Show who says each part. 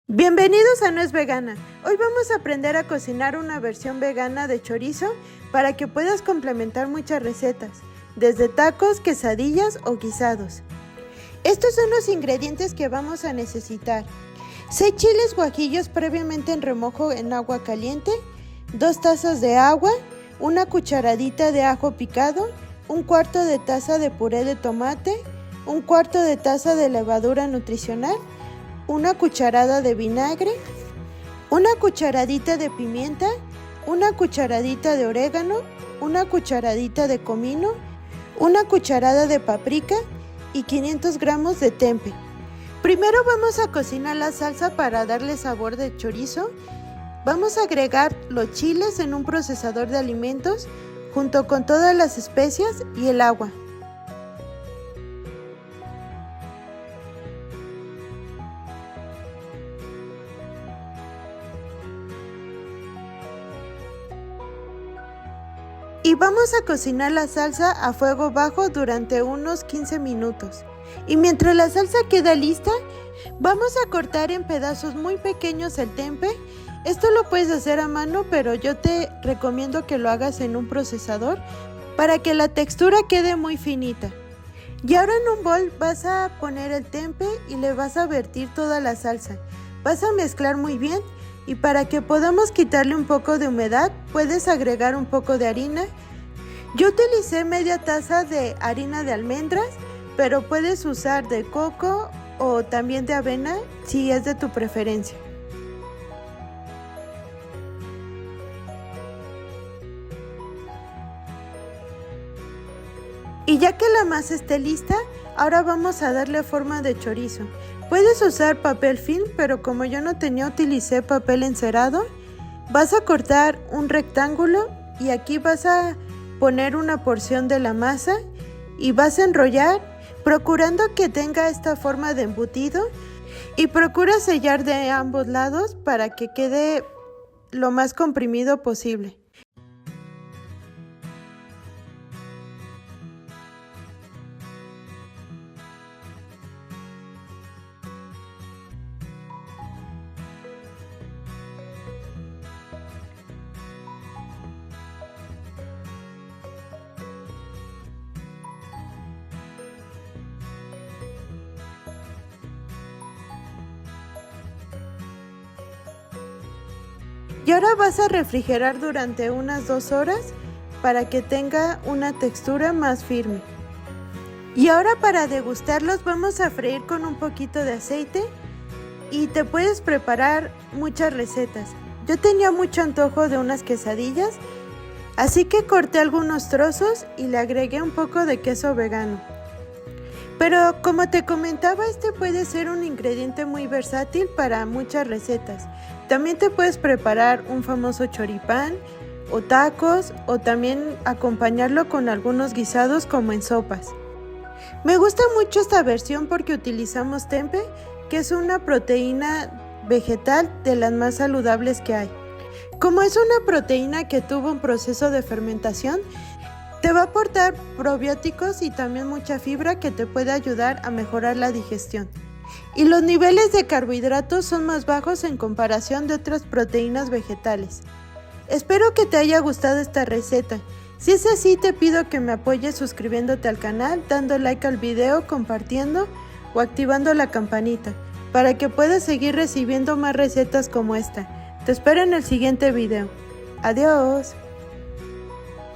Speaker 1: Bienvenidos a No es Vegana. Hoy vamos a aprender a cocinar una versión vegana de chorizo para que puedas complementar muchas recetas, desde tacos, quesadillas o guisados. Estos son los ingredientes que vamos a necesitar: 6 chiles guajillos previamente en remojo en agua caliente, 2 tazas de agua, una cucharadita de ajo picado, 1/4 de taza de puré de tomate, 1/4 de taza de levadura nutricional, una cucharada de vinagre, una cucharadita de pimienta, una cucharadita de orégano, una cucharadita de comino, una cucharada de paprika y 500 gramos de tempe. Primero vamos a cocinar la salsa para darle sabor de chorizo. Vamos a agregar los chiles en un procesador de alimentos junto con todas las especias y el agua. Y vamos a cocinar la salsa a fuego bajo durante unos 15 minutos. Y mientras la salsa queda lista, vamos a cortar en pedazos muy pequeños el tempe. Esto lo puedes hacer a mano, pero yo te recomiendo que lo hagas en un procesador para que la textura quede muy finita. Y ahora en un bol vas a poner el tempe y le vas a vertir toda la salsa. Vas a mezclar muy bien. Y para que podamos quitarle un poco de humedad, puedes agregar un poco de harina. Yo utilicé media taza de harina de almendras, pero puedes usar de coco o también de avena si es de tu preferencia. Y ya que la masa esté lista, ahora vamos a darle forma de chorizo. Puedes usar papel film, pero como yo no tenía, utilicé papel encerado. Vas a cortar un rectángulo y aquí vas a poner una porción de la masa y vas a enrollar, procurando que tenga esta forma de embutido, y procura sellar de ambos lados para que quede lo más comprimido posible. Y ahora vas a refrigerar durante unas 2 horas para que tenga una textura más firme. Y ahora para degustarlos vamos a freír con un poquito de aceite y te puedes preparar muchas recetas. Yo tenía mucho antojo de unas quesadillas, así que corté algunos trozos y le agregué un poco de queso vegano. Pero como te comentaba, este puede ser un ingrediente muy versátil para muchas recetas. También te puedes preparar un famoso choripán o tacos, o también acompañarlo con algunos guisados como en sopas. Me gusta mucho esta versión porque utilizamos tempe, que es una proteína vegetal de las más saludables que hay. Como es una proteína que tuvo un proceso de fermentación, te va a aportar probióticos y también mucha fibra que te puede ayudar a mejorar la digestión. Y los niveles de carbohidratos son más bajos en comparación de otras proteínas vegetales. Espero que te haya gustado esta receta. Si es así, te pido que me apoyes suscribiéndote al canal, dando like al video, compartiendo o activando la campanita para que puedas seguir recibiendo más recetas como esta. Te espero en el siguiente video. Adiós.